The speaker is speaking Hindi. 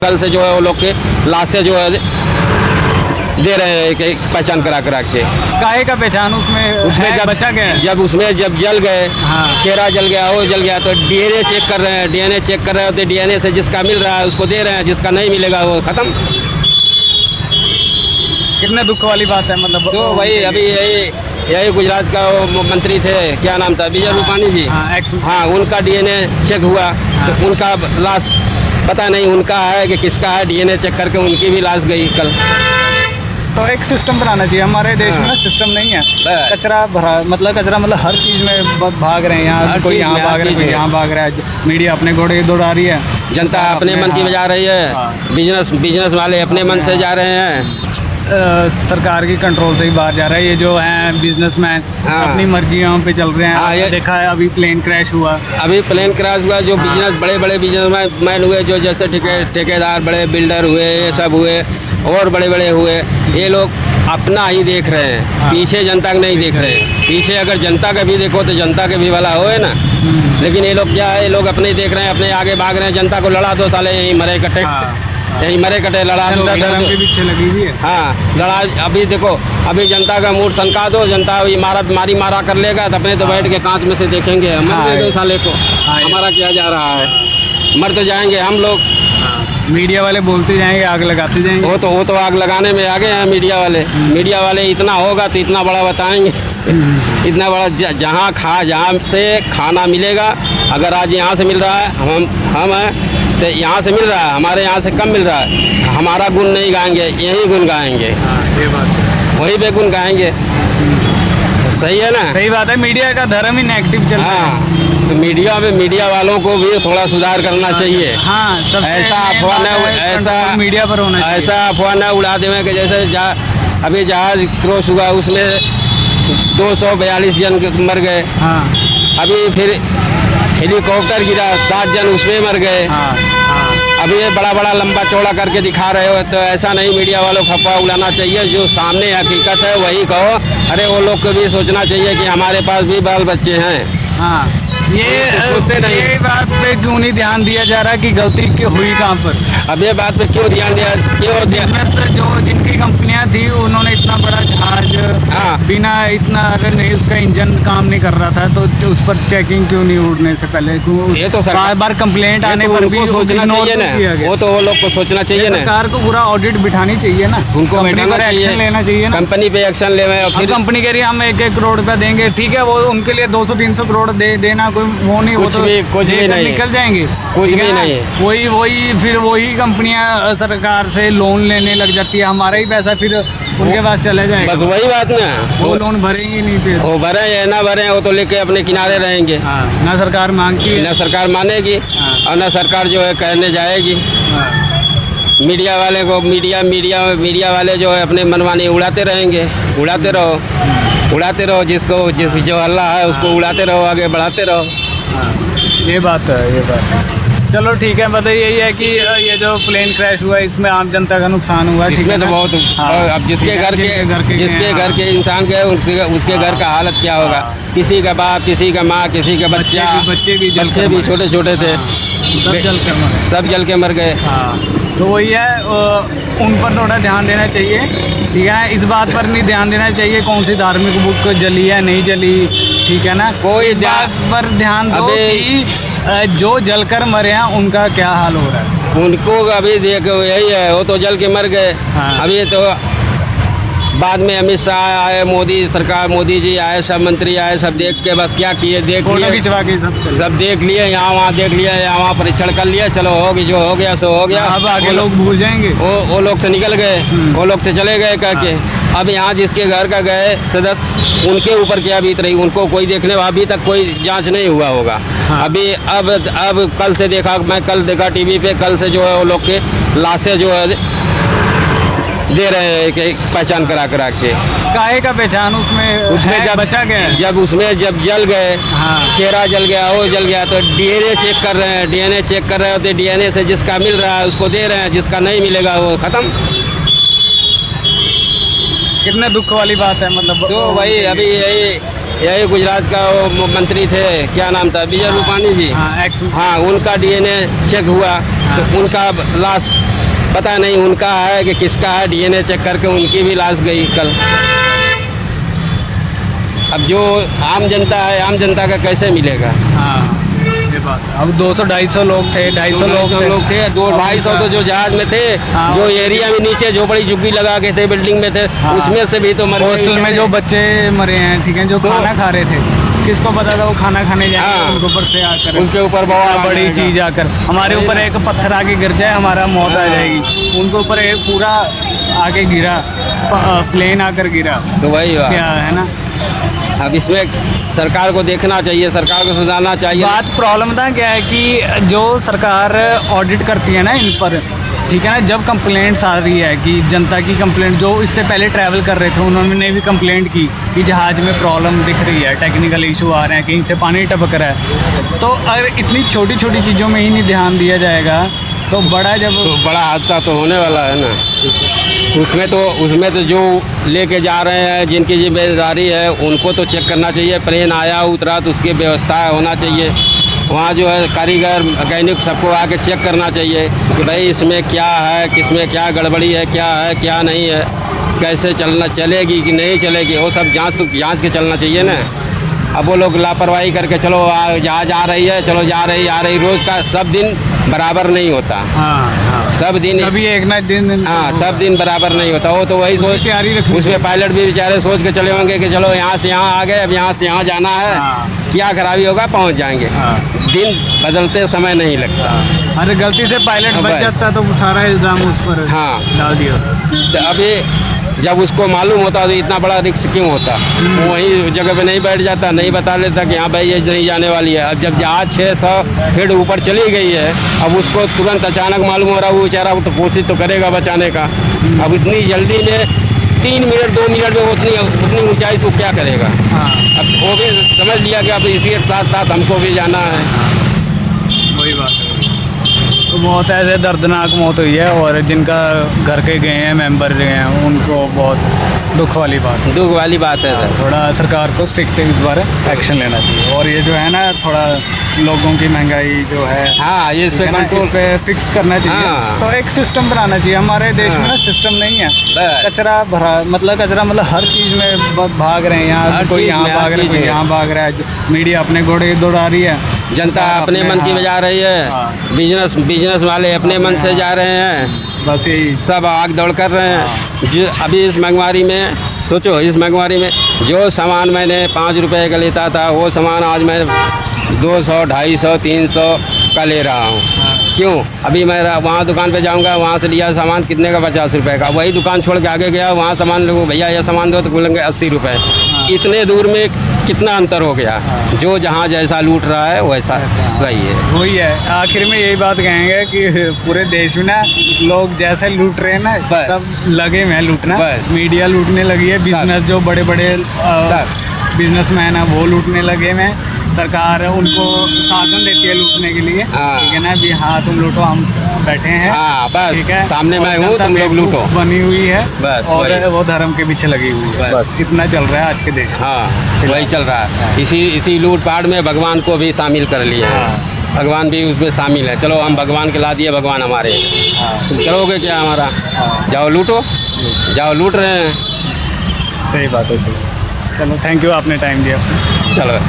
कल से जो है वो लोग के लाशें जो है दे रहे हैं कि पहचान करा के। काहे का पहचान उसमें जब बचा गया है? जब जल गए, हाँ। चेहरा जल गया, वो जल गया, तो डीएनए चेक कर रहे हैं। डीएनए चेक कर रहे होते, डीएनए से जिसका मिल रहा है उसको दे रहे हैं, जिसका नहीं मिलेगा वो खत्म। कितने दुख वाली बात है मतलब। तो वही अभी यही गुजरात का वो मंत्री थे, क्या नाम था, विजय रूपानी जी। हाँ, उनका डीएनए चेक हुआ तो उनका लाश पता नहीं उनका है कि किसका है। डीएनए चेक करके उनकी भी लाश गई कल। तो एक सिस्टम बनाना चाहिए हमारे देश में। सिस्टम नहीं है, कचरा भरा, मतलब कचरा मतलब हर चीज़ में भाग रहे हैं। यहाँ कोई यहाँ भाग रहा है, कोई यहाँ भाग रहा है। मीडिया अपने घोड़े दौड़ा रही है, जनता अपने मन की बजा रही है। बिजनेस वाले अपने मन से जा रहे हैं। सरकार की कंट्रोल से ही बाहर जा रहा है। ये जो है बिजनेसमैन अपनी मर्जियों पे चल रहे हैं। देखा है अभी प्लेन क्रैश हुआ। जो बिजनेस बड़े बिजनेसमैन हुए, जो जैसे ठेकेदार, बड़े बिल्डर हुए, ये सब हुए और बड़े हुए, ये लोग अपना ही देख रहे हैं। पीछे जनता का नहीं देख रहे हैं। पीछे अगर जनता का भी देखो तो जनता के भी भला होए ना। लेकिन ये लोग क्या है, ये लोग अपने ही देख रहे हैं, अपने आगे भाग रहे हैं। जनता को लड़ा दो साले, यहीं मरे कटे लड़ा दो। धर्म के पीछे लगी हुई है। हाँ, लड़ा। अभी देखो, अभी जनता का मूड सनका दो, जनता इमारत मारा कर लेगा तो अपने तो बैठ के कांच में से देखेंगे। मर दो साले को, हमारा क्या जा रहा है, मर तो जाएंगे हम लोग। मीडिया वाले बोलते जाएंगे, आग लगाते जाएंगे। वो तो आग लगाने में आगे हैं मीडिया वाले। इतना होगा तो इतना बड़ा बताएंगे। इतना बड़ा जहाँ से खाना मिलेगा, अगर आज यहाँ से मिल रहा है, हम हैं तो यहाँ से मिल रहा है, हमारे यहाँ से कम मिल रहा है, हमारा गुण नहीं गाएंगे, यही गुण गाएंगे। ये बात है। वही पे गुण गाएंगे। सही है ना? सही बात है। मीडिया का धर्म ही नेगेटिव चल रहा है। तो मीडिया वालों को भी थोड़ा सुधार करना चाहिए। हाँ, ऐसा मीडिया पर होना चाहिए। ऐसा अफवाह न उड़ा दें कि जैसे अभी जहाज क्रॉस हुआ, उसमें 242 जन मर गए। हाँ। अभी फिर हेलीकॉप्टर गिरा, 7 जन उसमें मर गए। अभी ये बड़ा लंबा चौड़ा करके दिखा रहे हो, तो ऐसा नहीं। मीडिया वालों को अफवाह उड़ाना चाहिए। जो सामने हकीकत है वही कहो। अरे वो लोग को भी सोचना चाहिए कि हमारे पास भी बाल बच्चे हैं। हाँ, ये बात पे क्यों नहीं ध्यान दिया जा रहा कि गलती क्यों हुई कहाँ पर? अब ये बात पे क्यों ध्यान दिया? जो जिनकी कंपनियां थी, उन्होंने इतना बड़ा जहाज बिना इतना, अगर नहीं उसका इंजन काम नहीं कर रहा था तो उस पर चेकिंग क्यों नहीं उड़ने से पहले? ये तो बार कंप्लेंट आने पर भी सोचना चाहिए ना। वो तो वो लोग को सोचना चाहिए ना। सरकार को पूरा ऑडिट बिठानी चाहिए ना, उनको एक्शन लेना चाहिए ना। कंपनी पे एक्शन ले। फिर कंपनी कह रही है हम 1-1 करोड़ रुपया देंगे, ठीक है, वो उनके लिए 200-300 करोड़ देना कोई वो नहीं, कुछ भी नहीं निकल जाएंगे। कुछ भी नहीं है। वही कंपनियां सरकार से लोन लेने लग जाती है। हमारा ही पैसा फिर उनके पास चले जाएगा। बस वही बात ना, वो लोन भरेंगे नहीं। फिर वो भरे या ना भरे, वो तो लेके अपने किनारे रहेंगे। ना सरकार मांगती, ना सरकार मानेगी और ना सरकार जो है कहने जाएगी। मीडिया वाले को मीडिया वाले जो है अपने मनमानी उड़ाते रहेंगे। उड़ाते रहो जो अल्लाह है उसको उड़ाते रहो, आगे बढ़ाते रहो। ये बात है। चलो ठीक है, मतलब यही है कि ये जो प्लेन क्रैश हुआ इसमें आम जनता का नुकसान हुआ। इसमें तो बहुत। अब जिसके घर के इंसान के उसके घर का हालत क्या होगा? किसी का बाप, किसी का माँ, किसी का बच्चे भी छोटे थे, सब जल के मर गए। तो वही है, उन पर थोड़ा ध्यान देना चाहिए। ठीक है, इस बात पर नहीं ध्यान देना चाहिए कौन सी धार्मिक बुक जली है नहीं जली। ठीक है ना, कोई इस बात पर ध्यान दो कि जो जलकर मरे हैं उनका क्या हाल हो रहा है। उनको अभी देखो यही है, वो तो जल के मर गए। अभी तो बाद में अमित शाह आए, मोदी जी आए, सब मंत्री आए, सब देख के बस क्या किए, सब देख लिए, यहाँ वहाँ देख लिया, यहाँ वहाँ परीक्षण कर लिया, चलो होगी, जो हो गया सो हो गया। अब आगे लोग भूल जाएंगे। वो लोग तो निकल गए, वो लोग तो चले गए कह के। अब यहाँ जिसके घर का गए सदस्य, उनके ऊपर क्या बीत रही, उनको कोई देखने, अभी तक कोई जांच नहीं हुआ होगा। अभी अब कल से मैं कल देखा टीवी पे, कल से जो है वो लोग के लाशें जो है दे रहे हैं कि पहचान करा के। काहे का पहचान उसमें जब बचा गया है? जब जल गए, चेहरा जल गया, वो जल गया, तो डीएनए चेक कर रहे होते, डीएनए से जिसका मिल रहा है उसको दे रहे हैं, जिसका नहीं मिलेगा वो खत्म। कितने दुख वाली बात है मतलब। तो वही अभी यही गुजरात का वो मंत्री थे, क्या नाम था, विजय रूपानी जी। हाँ, उनका डीएनए चेक हुआ तो उनका लाश पता नहीं उनका है कि किसका है, डीएनए चेक करके उनकी भी लाश गई कल। अब जो आम जनता है, आम जनता का कैसे मिलेगा? हाँ ये बात है। अब 200-250 लोग थे, 250 लोग थे, 200-250 तो जो जहाज में थे, हाँ। जो एरिया में नीचे झोपड़ी झुग्गी लगा के थे बिल्डिंग में थे, हाँ। उसमें से भी तो मरे। हॉस्टल में जो बच्चे मरे हैं, ठीक है, जो खाना खा रहे थे, किसको पता था वो खाना खाने जाएंगे, हाँ। उनके ऊपर से आकर उसके ऊपर बहुत बड़ी चीज आकर हमारे ऊपर एक पत्थर आके गिर जाए, हमारा मौत आ जाएगी। उनके ऊपर एक पूरा आके गिरा, प्लेन आकर गिरा, तो वही बात। क्या है ना। अब इसमें सरकार को देखना चाहिए, सरकार को सुधारना चाहिए। बात प्रॉब्लम था क्या है कि जो सरकार ऑडिट करती है ना इन पर, ठीक है ना, जब कंप्लेंट्स आ रही है कि जनता की कंप्लेंट, जो इससे पहले ट्रैवल कर रहे थे उन्होंने भी कंप्लेंट की कि जहाज़ में प्रॉब्लम दिख रही है, टेक्निकल इशू आ रहे हैं, कहीं से पानी टपक रहा है। तो अगर इतनी छोटी छोटी चीज़ों में ही नहीं ध्यान दिया जाएगा तो बड़ा बड़ा हादसा तो होने वाला है ना। उसमें तो जो लेके जा रहे हैं, जिनकी जिम्मेदारी है, उनको तो चेक करना चाहिए। प्लेन आया उतरा तो उसकी व्यवस्था होना चाहिए। वहाँ जो है कारीगर, मैकेनिक सबको आके चेक करना चाहिए कि भाई इसमें क्या है, किसमें क्या गड़बड़ी है, क्या नहीं है, कैसे चलेगी कि नहीं चलेगी, वो सब जांच के चलना चाहिए ना। अब वो लोग लापरवाही करके चलो जहाज आ रही है, चलो जा रही आ रही, रोज़ का सब दिन बराबर नहीं होता। हाँ। सब दिन कभी एक ना दिन, हाँ, सब दिन बराबर नहीं होता। वो तो वही सोच तैयारी रखनी, उसमें पायलट भी बेचारे सोच के चले होंगे कि चलो यहाँ से यहाँ आ गए, अब यहाँ से यहाँ जाना है, हाँ। क्या खराबी होगा, पहुँच जाएंगे। हाँ। दिन बदलते समय नहीं लगता। अरे गलती से पायलट हाँ, बच बस। जाता तो सारा इल्ज़ाम उस पर हाँ। डाल दिया। तो अभी जब उसको मालूम होता तो इतना बड़ा रिस्क क्यों होता? वो वहीं जगह पे नहीं बैठ जाता, नहीं बता लेता कि हाँ भाई ये नहीं जाने वाली है। अब जब जहाज 600 फीट ऊपर चली गई है, अब उसको तुरंत अचानक मालूम हो रहा है, वो बेचारा वो तो कोशिश तो करेगा बचाने का। अब इतनी जल्दी में 3 मिनट 2 मिनट में उतनी ऊंचाई से वो क्या करेगा? हाँ। अब वो भी समझ लिया कि अब इसी के साथ साथ हमको भी जाना है। वही बात है। तो मौत ऐसे दर्दनाक मौत हुई है, और जिनका घर के गए हैं, मेंबर गए हैं, उनको बहुत दुख वाली बात है। दुख वाली बात है सर। थोड़ा सरकार को स्ट्रिक्ट इस बार एक्शन लेना चाहिए। और ये जो है ना, थोड़ा लोगों की महंगाई जो है, हाँ, ये इस पे कंट्रोल, इस पे फिक्स करना चाहिए। हाँ। तो एक सिस्टम बनाना चाहिए। हमारे देश में ना सिस्टम नहीं है, बस। कचरा मतलब हर चीज़ में भाग रहे हैं। यहाँ कोई यहाँ भाग रहा है, कोई यहाँ भाग रहा है, मीडिया अपने घोड़े दौड़ा रही है, जनता अपने मन की में जा रही है, हाँ। बिजनेस वाले अपने मन से जा रहे हैं, बस यही। सब आग दौड़ कर रहे हैं। जो अभी इस महंगाई में सोचो, इस महंगाई में जो सामान मैंने 5 रुपए का लेता था, वो सामान आज मैं 200, 250, 300 का ले रहा हूँ। क्यों? अभी मैं वहाँ दुकान पे जाऊँगा, वहाँ से लिया सामान कितने का, 50 रुपए का। वही दुकान छोड़ के आगे गया, वहाँ सामान लोगों, भैया ये सामान दो, तो बोलेंगे 80 रुपये। इतने दूर में कितना अंतर हो गया। जो जहाँ जैसा लूट रहा है वैसा सही है। वही है, आखिर में यही बात कहेंगे कि पूरे देश में ना लोग जैसे लूट रहे हैं ना, बस। सब लगे में लूटना। बस। मीडिया लूटने लगी है, बिजनेस जो बड़े बड़े बिजनेसमैन है वो लूटने लगे में, सरकार उनको साधन देती है लूटने के लिए। हाँ। ठीक है ना, भी हाँ तुम लूटो, हम बैठे हैं। हाँ, बस। ठीक है, सामने और मैं हूँ, जनता तुम लोग बेवकूफ़ लूटो। बनी हुई है, बस, और वही। वो धर्म के पीछे लगी हुई है। बस। बस इतना चल रहा है आज के देश में। हाँ, वही चल रहा है। इसी लूटपाट में भगवान को भी शामिल कर लिया है। हाँ। भगवान भी उसमें शामिल है। चलो हम भगवान के ला दिए, भगवान हमारे हैं। हाँ। तुम करोगे क्या हमारा? हाँ। जाओ लूटो, जाओ लूट रहे हैं। सही बात है, सही। चलो, थैंक यू, आपने टाइम दिया। चलो।